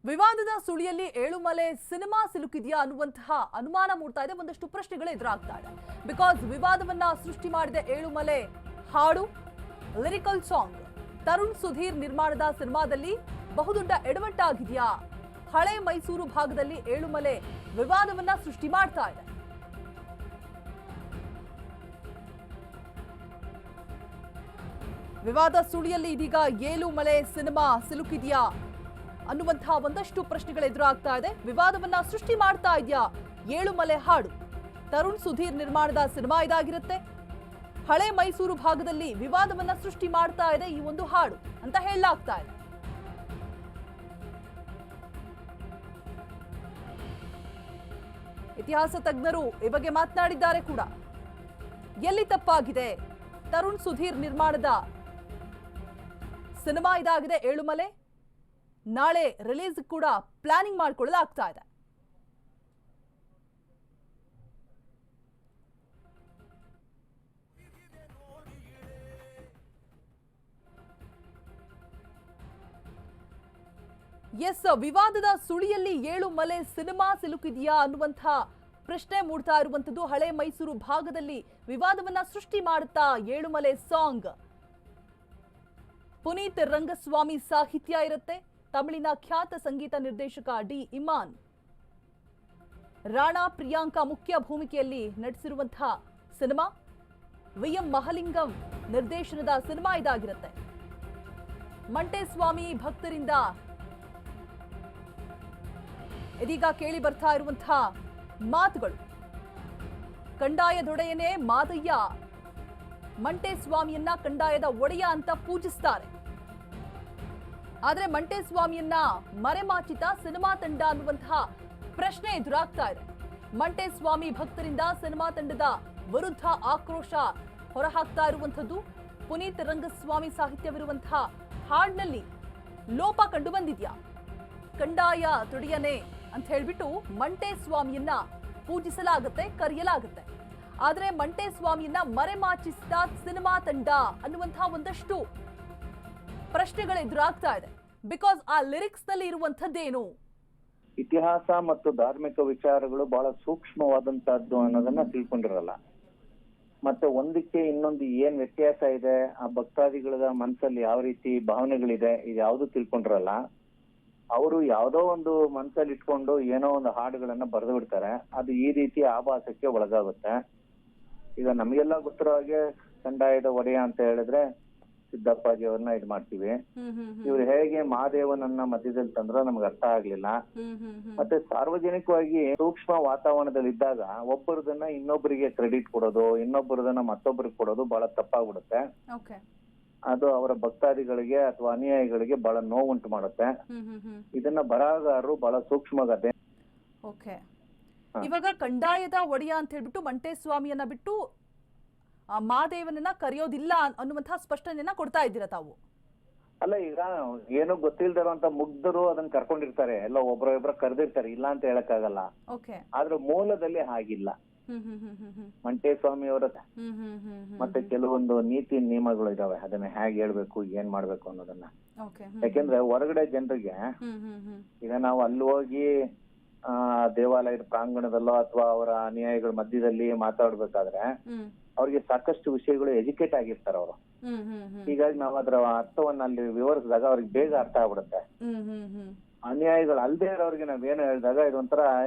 ವಿವಾದದ ಸುಳಿಯಲ್ಲಿ ಏಳುಮಲೆ ಸಿನಿಮಾ ಸಿಲುಕಿದೆಯಾ ಅನ್ನುವಂತಹ ಅನುಮಾನ ಮೂಡ್ತಾ ಇದೆ. ಒಂದಷ್ಟು ಪ್ರಶ್ನೆಗಳು ಎದುರಾಗ್ತಾ ಇದೆ. ಬಿಕಾಸ್ ವಿವಾದವನ್ನ ಸೃಷ್ಟಿ ಮಾಡಿದ ಏಳುಮಲೆ ಹಾಡು ಲಿರಿಕಲ್ ಸಾಂಗ್ ತರುಣ್ ಸುಧೀರ್ ನಿರ್ಮಾಣದ ಸಿನಿಮಾದಲ್ಲಿ ಬಹುದೊಡ್ಡ ಎಡವಟ್ಟಾಗಿದೆಯಾ? ಹಳೆ ಮೈಸೂರು ಭಾಗದಲ್ಲಿ ಏಳುಮಲೆ ವಿವಾದವನ್ನ ಸೃಷ್ಟಿ ಮಾಡ್ತಾ ಇದೆ. ವಿವಾದ ಸುಳಿಯಲ್ಲಿ ಇದೀಗ ಏಳುಮಲೆ ಸಿನಿಮಾ ಸಿಲುಕಿದೆಯಾ ಅನ್ನುವಂತಹ ಒಂದಷ್ಟು ಪ್ರಶ್ನೆಗಳು ಎದುರಾಗ್ತಾ ಇದೆ. ವಿವಾದವನ್ನ ಸೃಷ್ಟಿ ಮಾಡ್ತಾ ಇದೆಯಾ ಏಳುಮಲೆ ಹಾಡು? ತರುಣ್ ಸುಧೀರ್ ನಿರ್ಮಾಣದ ಸಿನಿಮಾ ಇದಾಗಿರುತ್ತೆ. ಹಳೆ ಮೈಸೂರು ಭಾಗದಲ್ಲಿ ವಿವಾದವನ್ನ ಸೃಷ್ಟಿ ಮಾಡ್ತಾ ಇದೆ ಈ ಒಂದು ಹಾಡು ಅಂತ ಹೇಳಲಾಗ್ತಾ ಇದೆ. ಇತಿಹಾಸ ತಜ್ಞರು ಈ ಬಗ್ಗೆ ಮಾತನಾಡಿದ್ದಾರೆ ಕೂಡ. ಎಲ್ಲಿ ತಪ್ಪಾಗಿದೆ? ತರುಣ್ ಸುಧೀರ್ ನಿರ್ಮಾಣದ ಸಿನಿಮಾ ಇದಾಗಿದೆ ಏಳುಮಲೆ. ನಾಳೆ ರಿಲೀಸ್ ಕೂಡ ಪ್ಲಾನಿಂಗ್ ಮಾಡಿಕೊಳ್ಳಲಾಗ್ತಾ ಇದೆ. ಎಸ್, ವಿವಾದದ ಸುಳಿಯಲ್ಲಿ ಏಳುಮಲೆ ಸಿನಿಮಾ ಸಿಲುಕಿದೆಯಾ ಅನ್ನುವಂತಹ ಪ್ರಶ್ನೆ ಮೂಡ್ತಾ ಇರುವಂತದ್ದು. ಹಳೆ ಮೈಸೂರು ಭಾಗದಲ್ಲಿ ವಿವಾದವನ್ನ ಸೃಷ್ಟಿ ಮಾಡುತ್ತಾ ಏಳುಮಲೆ ಸಾಂಗ್. ಪುನೀತ್ ರಂಗಸ್ವಾಮಿ ಸಾಹಿತ್ಯ ಇರುತ್ತೆ. ತಮಿಳಿನ ಖ್ಯಾತ ಸಂಗೀತ ನಿರ್ದೇಶಕ ಡಿ ಇಮಾನ್, ರಾಣಾ ಪ್ರಿಯಾಂಕಾ ಮುಖ್ಯ ಭೂಮಿಕೆಯಲ್ಲಿ ನಟಿಸಿರುವಂತಹ ಸಿನಿಮಾ. ವಿ.ಎಂ. ಮಹಲಿಂಗಂ ನಿರ್ದೇಶನದ ಸಿನಿಮಾ ಇದಾಗಿರುತ್ತೆ. ಮಂಟೇಸ್ವಾಮಿ ಭಕ್ತರಿಂದ ಇದೀಗ ಕೇಳಿ ಬರ್ತಾ ಇರುವಂತಹ ಮಾತುಗಳು. ಕಂದಾಯದೊಡೆಯನೇ ಮಾದಯ್ಯ ಮಂಟೇಸ್ವಾಮಿಯನ್ನ ಕಂದಾಯದ ಒಡೆಯ ಅಂತ ಪೂಜಿಸ್ತಾರೆ. ಆದ್ರೆ ಮಂಟೇಸ್ವಾಮಿಯನ್ನ ಮರೆಮಾಚಿತ ಸಿನಿಮಾ ತಂಡ ಅನ್ನುವಂತಹ ಪ್ರಶ್ನೆ ಎದುರಾಗ್ತಾ ಇದೆ. ಮಂಟೇಸ್ವಾಮಿ ಭಕ್ತರಿಂದ ಸಿನಿಮಾ ತಂಡದ ವಿರುದ್ಧ ಆಕ್ರೋಶ ಹೊರಹಾಕ್ತಾ ಇರುವಂತದ್ದು. ಪುನೀತ್ ರಂಗಸ್ವಾಮಿ ಸಾಹಿತ್ಯವಿರುವಂತಹ ಹಾಡಿನಲ್ಲಿ ಲೋಪ ಕಂಡು ಬಂದಿದ್ಯಾ? ಕಂದಾಯ ತೊಡೆಯನೆ ಅಂತ ಹೇಳ್ಬಿಟ್ಟು ಮಂಟೇಸ್ವಾಮಿಯನ್ನ ಪೂಜಿಸಲಾಗುತ್ತೆ, ಕರೆಯಲಾಗುತ್ತೆ. ಆದ್ರೆ ಮಂಟೇಸ್ವಾಮಿಯನ್ನ ಮರೆಮಾಚಿಸಿದ ಸಿನಿಮಾ ತಂಡ ಅನ್ನುವಂತಹ ಒಂದಷ್ಟು ಪ್ರಶ್ನೆಗಳು ಎದುರಾಗ್ತಾ ಇದೆ. ಬಿಕಾಸ್ ಆ ಲಿರಿಕ್ಸ್ ನಲ್ಲಿ ಇರುವಂತದ್ದೇನು? ಇತಿಹಾಸ ಮತ್ತು ಧಾರ್ಮಿಕ ವಿಚಾರಗಳು ಬಹಳ ಸೂಕ್ಷ್ಮವಾದಂತಹದ್ದು ಅನ್ನೋದನ್ನ ತಿಳ್ಕೊಂಡಿರಲ್ಲ. ಮತ್ತೆ ಒಂದಕ್ಕೆ ಇನ್ನೊಂದು ಏನ್ ವ್ಯತ್ಯಾಸ ಇದೆ, ಆ ಭಕ್ತಾದಿಗಳ ಮನಸ್ಸಲ್ಲಿ ಯಾವ ರೀತಿ ಭಾವನೆಗಳಿದೆ, ಇದು ಯಾವ್ದು ತಿಳ್ಕೊಂಡಿರಲ್ಲ. ಅವರು ಯಾವ್ದೋ ಒಂದು ಮನಸ್ಸಲ್ಲಿ ಇಟ್ಕೊಂಡು ಏನೋ ಒಂದು ಹಾಡುಗಳನ್ನ ಬರೆದು ಬಿಡ್ತಾರೆ. ಅದು ಈ ರೀತಿ ಆಭಾಸಕ್ಕೆ ಒಳಗಾಗುತ್ತೆ. ಈಗ ನಮಗೆಲ್ಲ ಗೊತ್ತಿರೋ ಹಾಗೆ ಕಂದಾಯದ ಒಡೆಯ ಅಂತ ಹೇಳಿದ್ರೆ ಸಿದ್ದಪ್ಪಾಜಿ ಅವ್ರನ್ನ ಇದ್ ಮಾಡ್ತೀವಿ. ಇವ್ರು ಹೇಗೆ ಮಹಾದೇವನನ್ನ ಮಧ್ಯದಲ್ಲಿ ತಂದ್ರೋ ನಮ್ಗೆ ಅರ್ಥ ಆಗ್ಲಿಲ್ಲ. ಮತ್ತೆ ಸಾರ್ವಜನಿಕವಾಗಿ ಸೂಕ್ಷ್ಮ ವಾತಾವರಣದಲ್ಲಿ ಇದ್ದಾಗ ಒಬ್ಬರದನ್ನ ಇನ್ನೊಬ್ಬರಿಗೆ ಕ್ರೆಡಿಟ್ ಕೊಡೋದು, ಇನ್ನೊಬ್ಬರದನ್ನ ಮತ್ತೊಬ್ಬರಿಗೆ ಕೊಡೋದು ಬಹಳ ತಪ್ಪಾಗ್ಬಿಡುತ್ತೆ. ಅದು ಅವರ ಭಕ್ತಾದಿಗಳಿಗೆ ಅಥವಾ ಅನುಯಾಯಿಗಳಿಗೆ ಬಹಳ ನೋವುಂಟು ಮಾಡುತ್ತೆ. ಇದನ್ನ ಬರಹಗಾರರು ಬಹಳ ಸೂಕ್ಷ್ಮಗದೆ. ಇವಾಗ ಕಂದಾಯದ ಒಡೆಯ ಅಂತ ಹೇಳ್ಬಿಟ್ಟು ಮಂಟೇಸ್ವಾಮಿಯನ್ನ ಬಿಟ್ಟು ಮಹಾದೇವನನ್ನ ಕರೆಯೋದಿಲ್ಲ ಅನ್ನುವಂತಹ ಸ್ಪಷ್ಟನೆಯನ್ನ ಕೊಡ್ತಾ ಇದ್ದೀರಾ ತಾವು? ಅಲ್ಲ, ಈಗ ಏನೋ ಗೊತ್ತಿಲ್ದಿರೋಂತ ಮುಗ್ಧರು ಅದನ್ನ ಕರ್ಕೊಂಡಿರ್ತಾರೆ, ಎಲ್ಲ ಒಬ್ರ ಕರೆದಿರ್ತಾರೆ, ಇಲ್ಲ ಅಂತ ಹೇಳಕ್ಕಾಗಲ್ಲ. ಆದ್ರೆ ಮೂಲದಲ್ಲಿ ಹಾಗಿಲ್ಲ. ಮಂಟೇಸ್ವಾಮಿ ಅವರ ಮತ್ತೆ ಕೆಲವೊಂದು ನೀತಿ ನಿಯಮಗಳು ಇದಾವೆ, ಅದನ್ನ ಹೇಗೆ ಹೇಳ್ಬೇಕು, ಏನ್ ಮಾಡ್ಬೇಕು ಅನ್ನೋದನ್ನ. ಯಾಕೆಂದ್ರೆ ಹೊರಗಡೆ ಜನರಿಗೆ ಈಗ ನಾವು ಅಲ್ಲಿ ಹೋಗಿ ದೇವಾಲಯದ ಪ್ರಾಂಗಣದಲ್ಲೋ ಅಥವಾ ಅವರ ಅನುಯಾಯಿಗಳ ಮಧ್ಯದಲ್ಲಿ ಮಾತಾಡ್ಬೇಕಾದ್ರೆ ಅವ್ರಿಗೆ ಸಾಕಷ್ಟು ವಿಷಯಗಳು ಎಜುಕೇಟ್ ಆಗಿರ್ತಾರೆ ಅವರು. ಹೀಗಾಗಿ ನಾವು ಅದರ ಅರ್ಥವನ್ನ ಅಲ್ಲಿ ವಿವರಿಸಿದಾಗ ಅವ್ರಿಗೆ ಬೇಗ ಅರ್ಥ ಆಗ್ಬಿಡುತ್ತೆ. ಅನ್ಯಾಯಗಳು ಅಲ್ದೇ ಇರೋರಿಗೆ ನಾವೇನೋ ಹೇಳಿದಾಗ ಇದೊಂಥರ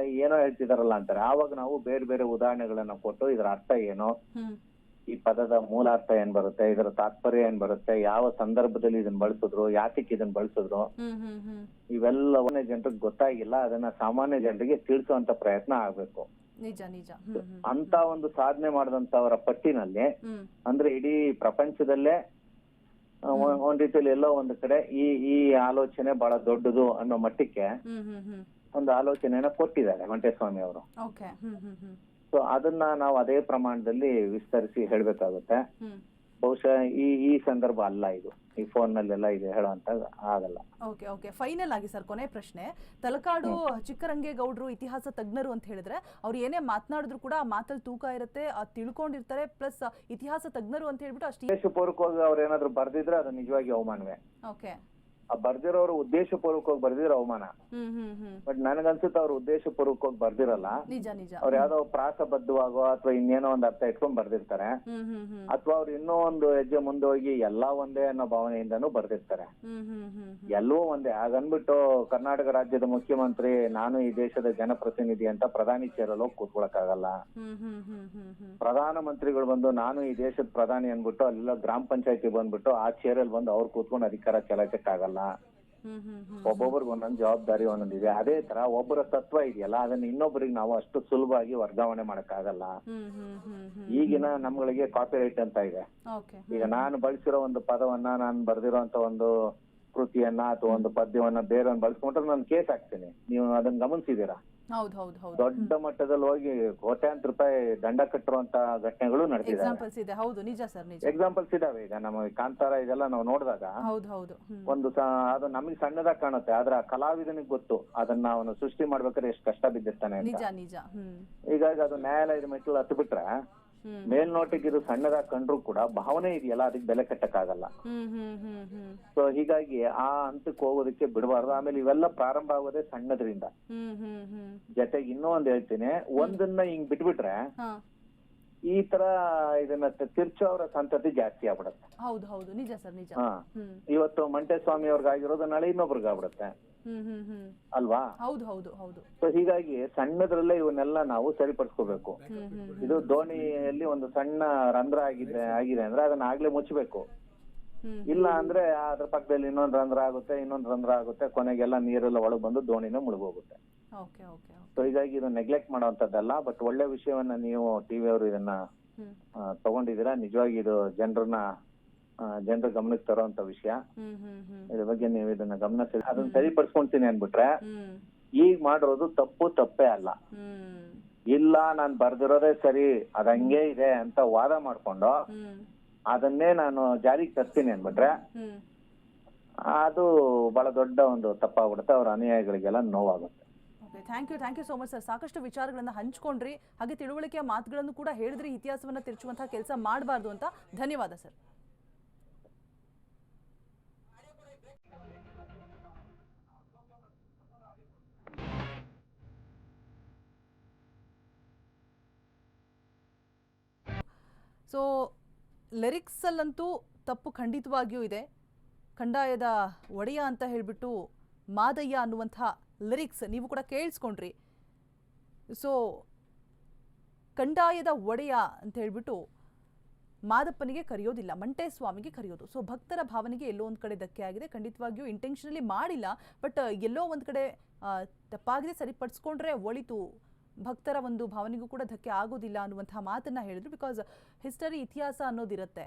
ಏನೋ ಹೇಳ್ತಿದಾರಲ್ಲ ಅಂತಾರೆ. ಆವಾಗ ನಾವು ಬೇರೆ ಬೇರೆ ಉದಾಹರಣೆಗಳನ್ನ ಕೊಟ್ಟು ಇದರ ಅರ್ಥ ಏನು, ಈ ಪದದ ಮೂಲಾರ್ಥ ಏನ್ ಬರುತ್ತೆ, ಇದರ ತಾತ್ಪರ್ಯ ಏನ್ ಬರುತ್ತೆ, ಯಾವ ಸಂದರ್ಭದಲ್ಲಿ ಇದನ್ನ ಬಳಸಿದ್ರು, ಯಾತಕ್ಕೆ ಇದನ್ನ ಬಳಸಿದ್ರು, ಇವೆಲ್ಲವನ್ನೇ ಜನರಿಗೆ ಗೊತ್ತಾಗಿಲ್ಲ. ಅದನ್ನ ಸಾಮಾನ್ಯ ಜನರಿಗೆ ತಿಳಿಸುವಂತ ಪ್ರಯತ್ನ ಆಗ್ಬೇಕು. ಅಂತ ಒಂದು ಸಾಧನೆ ಮಾಡಿದಂತವರ ಪಟ್ಟಿನಲ್ಲಿ ಅಂದ್ರೆ ಇಡೀ ಪ್ರಪಂಚದಲ್ಲೇ ಒಂದ್ ರೀತಿಯಲ್ಲಿ ಎಲ್ಲೋ ಒಂದು ಕಡೆ ಈ ಆಲೋಚನೆ ಬಹಳ ದೊಡ್ಡದು ಅನ್ನೋ ಮಟ್ಟಕ್ಕೆ ಒಂದು ಆಲೋಚನೆಯನ್ನ ಕೊಟ್ಟಿದ್ದಾರೆ ಮಂಟೇಸ್ವಾಮಿ ಅವರು. ಸೊ ಅದನ್ನ ನಾವು ಅದೇ ಪ್ರಮಾಣದಲ್ಲಿ ವಿಸ್ತರಿಸಿ ಹೇಳ್ಬೇಕಾಗುತ್ತೆ. ಬಹುಶಃ ಈ ಸಂದರ್ಭ ಅಲ್ಲ, ಇದು ಈ ಫೋನ್ ನಲ್ಲೆಲ್ಲ ಇದೆ ಹೇಳುವಂತ ಆಗಲ್ಲ. ಫೈನಲ್ ಆಗಿ ಸರ್, ಕೊನೆ ಪ್ರಶ್ನೆ. ತಲಕಾಡು ಚಿಕ್ಕರಂಗೇಗೌಡರು ಇತಿಹಾಸ ತಜ್ಞರು ಅಂತ ಹೇಳಿದ್ರೆ ಅವ್ರು ಏನೇ ಮಾತನಾಡಿದ್ರು ಕೂಡ ಆ ಮಾತಲ್ಲಿ ತೂಕ ಇರುತ್ತೆ, ತಿಳ್ಕೊಂಡಿರ್ತಾರೆ. ಪ್ಲಸ್ ಇತಿಹಾಸ ತಜ್ಞರು ಅಂತ ಹೇಳ್ಬಿಟ್ಟು ಅಷ್ಟು ಪೂರ್ವಕವಾಗಿ ಅವ್ರು ಏನಾದ್ರು ಬರ್ದಿದ್ರೆ ಅದು ನಿಜವಾಗಿ ಅವಮಾನವೇ. ಬರ್ದಿರೋರು ಉದ್ದೇಶಪೂರ್ವಕವಾಗಿ ಬರ್ದಿರೋ ಅವಮಾನ. ಬಟ್ ನನಗನ್ಸುತ್ತೆ ಅವ್ರು ಉದ್ದೇಶಪೂರ್ವಕವಾಗಿ ಬರ್ದಿರಲ್ಲ. ನಿಜ ನಿಜ. ಅವ್ರು ಯಾವ್ದೋ ಪ್ರಾಸಬದ್ಧವಾಗೋ ಅಥವಾ ಇನ್ನೇನೋ ಒಂದ್ ಅರ್ಥ ಇಟ್ಕೊಂಡ್ ಬರ್ದಿರ್ತಾರೆ. ಅಥವಾ ಅವ್ರು ಇನ್ನೂ ಒಂದು ಹೆಜ್ಜೆ ಮುಂದೆ ಹೋಗಿ ಎಲ್ಲಾ ಒಂದೇ ಅನ್ನೋ ಭಾವನೆಯಿಂದನೂ ಬರ್ದಿರ್ತಾರೆ. ಎಲ್ಲವೂ ಒಂದೇ ಹಾಗನ್ಬಿಟ್ಟು ಕರ್ನಾಟಕ ರಾಜ್ಯದ ಮುಖ್ಯಮಂತ್ರಿ ನಾನು ಈ ದೇಶದ ಜನಪ್ರತಿನಿಧಿ ಅಂತ ಪ್ರಧಾನಿ ಚೇರಲ್ಲಿ ಹೋಗಿ ಕೂತ್ಕೊಳಕ್ಕಾಗಲ್ಲ. ಪ್ರಧಾನ ಮಂತ್ರಿಗಳು ಬಂದು ನಾನು ಈ ದೇಶದ ಪ್ರಧಾನಿ ಅನ್ಬಿಟ್ಟು ಅಲ್ಲೆಲ್ಲ ಗ್ರಾಮ ಪಂಚಾಯತಿ ಬಂದ್ಬಿಟ್ಟು ಆ ಚೇರಲ್ಲಿ ಬಂದು ಅವ್ರು ಕೂತ್ಕೊಂಡು ಅಧಿಕಾರ ಚಲಾಯಿಸಕ್ಕಾಗಲ್ಲ. ಒಬ್ಬೊಬ್ರಿಗೆ ಒಂದೊಂದು ಜವಾಬ್ದಾರಿ ಒಂದೊಂದಿದೆ. ಅದೇ ತರ ಒಬ್ಬರ ತತ್ವ ಇದೆಯಲ್ಲ ಅದನ್ನ ಇನ್ನೊಬ್ಬರಿಗೆ ನಾವು ಅಷ್ಟು ಸುಲಭವಾಗಿ ವರ್ಗಾವಣೆ ಮಾಡಕ್ಕಾಗಲ್ಲ. ಈಗಿನ ನಮ್ಗಳಿಗೆ ಕಾಪಿರೈಟ್ ಅಂತ ಇದೆ. ಈಗ ನಾನು ಬಳಸಿರೋ ಒಂದು ಪದವನ್ನ ನಾನು ಬರ್ದಿರೋಂತ ಒಂದು ಕೃತಿಯನ್ನ ಅಥವಾ ಒಂದು ಪದ್ಯವನ್ನ ಬೇರೆಯವ್ರನ್ನ ಬಳಸ್ಕೊಂಡ್ರೆ ನಾನು ಕೇಸ್ ಹಾಕ್ತೀನಿ. ನೀವು ಅದನ್ನ ಗಮನಿಸಿದೀರಾ? ದೊಡ್ಡ ಮಟ್ಟದಲ್ಲಿ ಹೋಗಿ ಕೋಟ್ಯಾಂತರ ರೂಪಾಯಿ ದಂಡ ಕಟ್ಟಿರುವಂತ ಘಟನೆಗಳು ನಡೆದಿದೆ. ಎಕ್ಸಾಂಪಲ್ಸ್ ಇದಾವೆ. ಈಗ ನಮ್ಮ ಕಾಂತಾರ ಇದೆಲ್ಲ ನಾವು ನೋಡಿದಾಗ ಒಂದು ಅದು ನಮಗೆ ಸಣ್ಣದಾಗಿ ಕಾಣುತ್ತೆ, ಆದ್ರೆ ಆ ಕಲಾವಿದನಿಗೆ ಗೊತ್ತು ಅದನ್ನ ಅವನು ಸೃಷ್ಟಿ ಮಾಡ್ಬೇಕಾದ್ರೆ ಎಷ್ಟು ಕಷ್ಟ ಬಿದ್ದಿರ್ತಾನೆ ಅಂತ. ಹೀಗಾಗಿ ಅದು ನ್ಯಾಯಾಲಯದ ಮೆಟ್ಟಲು ಹತ್ತು ಬಿಟ್ರೆ ಮೇಲ್ನೋಟಕ್ಕೆ ಇದು ಸಣ್ಣದಾಗಿ ಕಂಡ್ರು ಕೂಡ ಭಾವನೆ ಇದೆಯಲ್ಲ ಅದಕ್ಕೆ ಬೆಲೆ ಕಟ್ಟಕ್ಕಾಗಲ್ಲ. ಸೊ ಹೀಗಾಗಿ ಆ ಹಂತಕ್ಕೆ ಹೋಗೋದಕ್ಕೆ ಬಿಡಬಾರ್ದು. ಆಮೇಲೆ ಇವೆಲ್ಲ ಪ್ರಾರಂಭ ಆಗೋದೇ ಸಣ್ಣದ್ರಿಂದ. ಜೊತೆಗೆ ಇನ್ನೂ ಒಂದ್ ಹೇಳ್ತೀನಿ, ಒಂದನ್ನ ಹಿಂಗ್ ಬಿಟ್ಬಿಟ್ರೆ ಈ ತರ ಇದನ್ನ ತಿರ್ಚೋ ಅವರ ಸಂತತಿ ಜಾಸ್ತಿ ಆಗ್ಬಿಡುತ್ತೆ. ಇವತ್ತು ಮಂಟೇಸ್ವಾಮಿ ಅವ್ರಿಗಾಗಿರೋದು ನಾಳೆ ಇನ್ನೊಬ್ರಿಗೆ ಆಗ್ಬಿಡುತ್ತೆ ಅಲ್ವಾ? ಸೊ ಹೀಗಾಗಿ ಸಣ್ಣದ್ರಲ್ಲೇ ಇವನ್ನೆಲ್ಲ ನಾವು ಸರಿಪಡಿಸ್ಕೋಬೇಕು. ಇದು ದೋಣಿಯಲ್ಲಿ ಒಂದು ಸಣ್ಣ ರಂಧ್ರ ಆಗಿದೆ ಅಂದ್ರೆ ಅದನ್ನ ಆಗ್ಲೇ ಮುಚ್ಚಬೇಕು. ಇಲ್ಲ ಅಂದ್ರೆ ಅದ್ರ ಪಕ್ಕದಲ್ಲಿ ಇನ್ನೊಂದು ರಂಧ್ರ ಆಗುತ್ತೆ, ಕೊನೆಗೆಲ್ಲ ನೀರೆಲ್ಲ ಒಳಗ್ ಬಂದು ದೋಣಿನ ಮುಳುಗೋಗುತ್ತೆ. ಸೊ ಹೀಗಾಗಿ ಇದು ನೆಗ್ಲೆಕ್ಟ್ ಮಾಡುವಂತದ್ದಲ್ಲ. ಬಟ್ ಒಳ್ಳೆ ವಿಷಯವನ್ನ ನೀವು ಟಿವಿ ಅವರು ಇದನ್ನ ತಗೊಂಡಿದ್ದೀರಾ. ನಿಜವಾಗಿ ಇದು ಜನರ ಗಮನಕ್ಕೆ ತರುವಂತ ವಿಷಯ. ಇದ್ರ ಬಗ್ಗೆ ನೀವು ಇದನ್ನ ಗಮನಿಸಿ ಅದನ್ನ ಸರಿಪಡಿಸ್ಕೊಂತೀನಿ ಅನ್ಬಿಟ್ರೆ ಈಗ ಮಾಡಿರೋದು ತಪ್ಪೇ ಅಲ್ಲ. ಇಲ್ಲ ನಾನ್ ಬರ್ದಿರೋದೇ ಸರಿ ಅದಂಗೆ ಇದೆ ಅಂತ ವಾದ ಮಾಡ್ಕೊಂಡು ಅದನ್ನೇ ನಾನು ಜಾರಿಗೆ ತರ್ತೀನಿ ಅನ್ಬಿಟ್ರೆ ಅದು ಬಹಳ ದೊಡ್ಡ ಒಂದು ತಪ್ಪಾಗ್ಬಿಡುತ್ತೆ. ಅವ್ರ ಅನುಯಾಯಿಗಳಿಗೆಲ್ಲ ನೋವಾಗುತ್ತೆ. Thank you so much sir. ಸಾಕಷ್ಟು ವಿಚಾರಗಳನ್ನ ಹಂಚ್ಕೊಂಡ್ರಿ, ಹಾಗೆ ತಿಳುವಳಿಕೆಯ ಮಾತುಗಳನ್ನು ಕೂಡ ಹೇಳಿದ್ರಿ. ಇತಿಹಾಸವನ್ನ ತಿರುಚುವಂತಹ ಕೆಲಸ ಮಾಡಬಾರ್ದು ಅಂತ. ಧನ್ಯವಾದ ಸರ್. ಸೊ ಲಿರಿಕ್ಸಲ್ಲಂತೂ ತಪ್ಪು ಖಂಡಿತವಾಗಿಯೂ ಇದೆ. ಕಂದಾಯದ ಒಡೆಯ ಅಂತ ಹೇಳಿಬಿಟ್ಟು ಮಾದಯ್ಯ ಅನ್ನುವಂಥ ಲಿರಿಕ್ಸ್ ನೀವು ಕೂಡ ಕೇಳಿಸ್ಕೊಂಡ್ರಿ. ಸೊ ಕಂದಾಯದ ಒಡೆಯ ಅಂತ ಹೇಳಿಬಿಟ್ಟು ಮಾದಪ್ಪನಿಗೆ ಕರೆಯೋದಿಲ್ಲ, ಮಂಟೇಸ್ವಾಮಿಗೆ ಕರೆಯೋದು. ಸೊ ಭಕ್ತರ ಭಾವನೆಗೆ ಎಲ್ಲೋ ಒಂದು ಕಡೆ ಧಕ್ಕೆ ಆಗಿದೆ. ಖಂಡಿತವಾಗಿಯೂ ಇಂಟೆನ್ಷನಲಿ ಮಾಡಿಲ್ಲ, ಬಟ್ ಎಲ್ಲೋ ಒಂದು ಕಡೆ ತಪ್ಪಾಗಿದೆ, ಸರಿಪಡಿಸ್ಕೊಂಡ್ರೆ ಒಳಿತು, ಭಕ್ತರ ಒಂದು ಭಾವನೆಗೂ ಕೂಡ ಧಕ್ಕೆ ಆಗೋದಿಲ್ಲ ಅನ್ನುವಂಥ ಮಾತನ್ನ ಹೇಳಿದ್ರು. ಬಿಕಾಸ್ ಹಿಸ್ಟರಿ, ಇತಿಹಾಸ ಅನ್ನೋದಿರುತ್ತೆ.